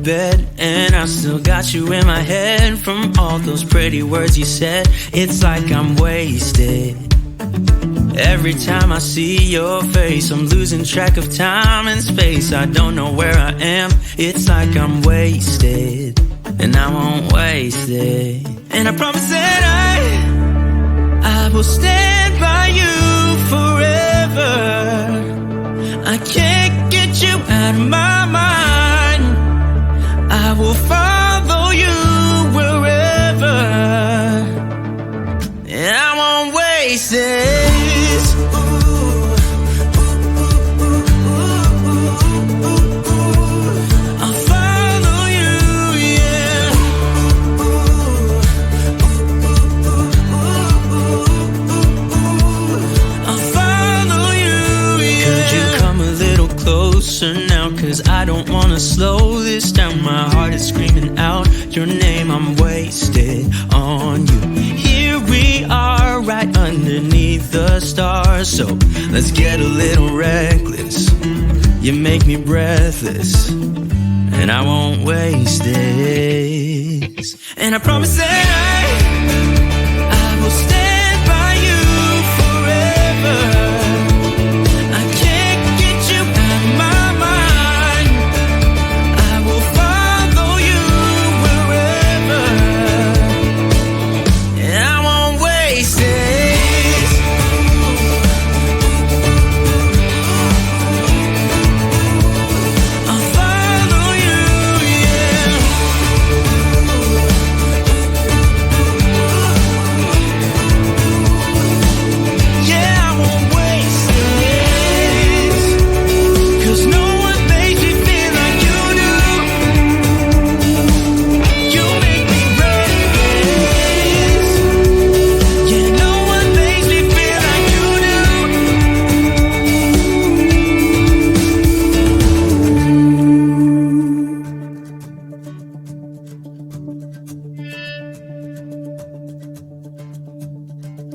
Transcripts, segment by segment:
bed, and I still got you in my head from all those pretty words you said. It's like I'm wasted. Every time I see your face, I'm losing track of time and space. I don't know where I am. It's like I'm wasted, and I won't waste it. And I promise that I will stand by you forever. I can't get you out of my mind. I will follow you wherever, and I won't waste it. Now, cause I don't wanna slow this down. My heart is screaming out your name. I'm wasted on you. Here we are, right underneath the stars. So let's get a little reckless. You make me breathless, and I won't waste this. And I promise that I will stand by you forever.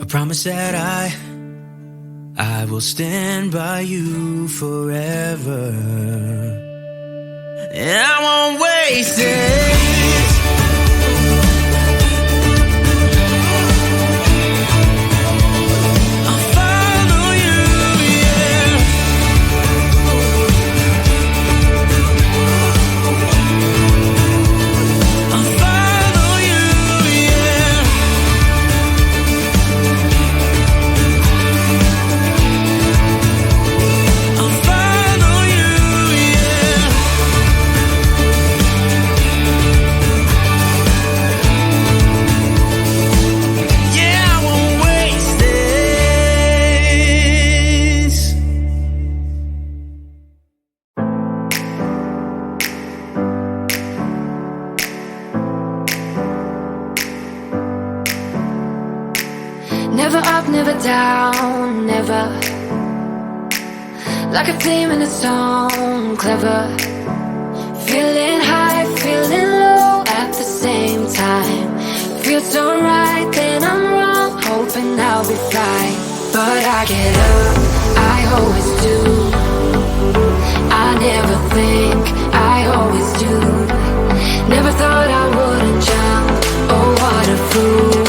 Promise that I will stand by you forever, and I won't waste it. Never up, never down, never. Like a theme in a song, clever. Feeling high, feeling low at the same time. Feels so right, then I'm wrong, hoping I'll be fine. But I get up, I always do. I never think, I always do. Never thought I wouldn't jump, oh what a fool.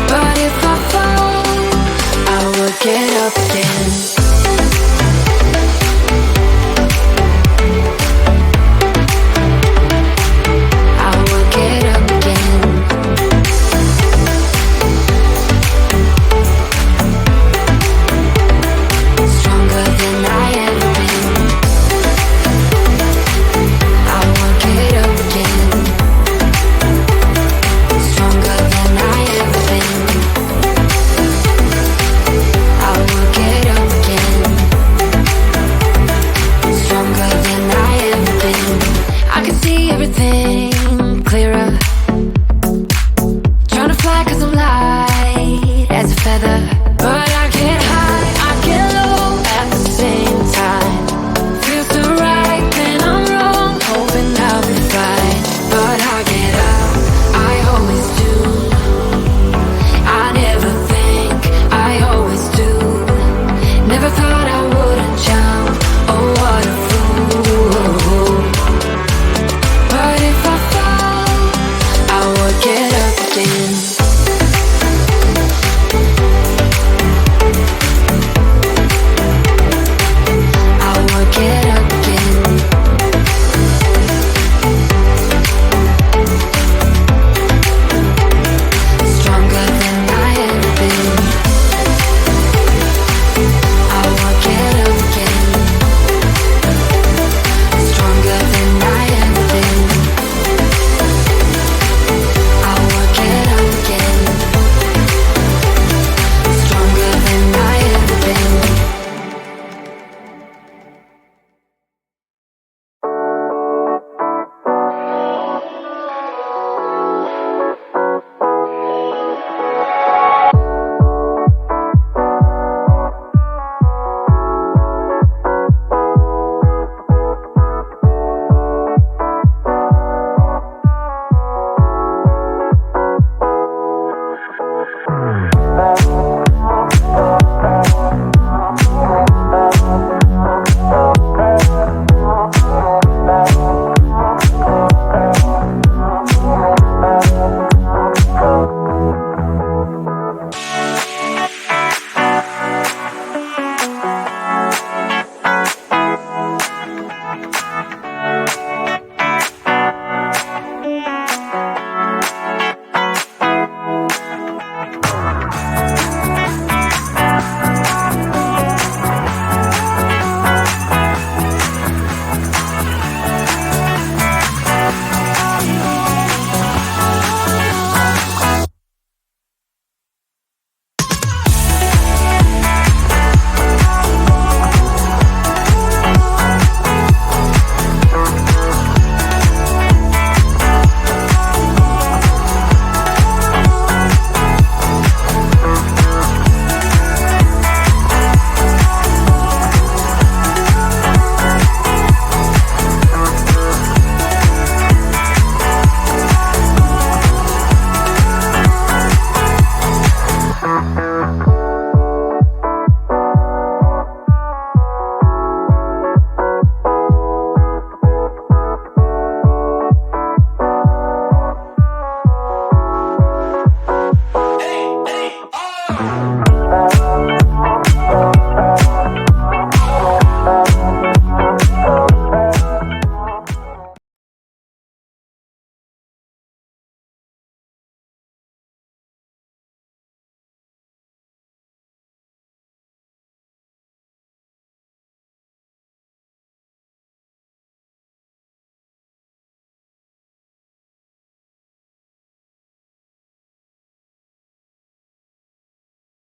But if I fall, I will get up again. I will get up again. Stronger than I ever been. I will get up again. Stronger than I ever been. I will get up again. Stronger than I ever been. I can see everything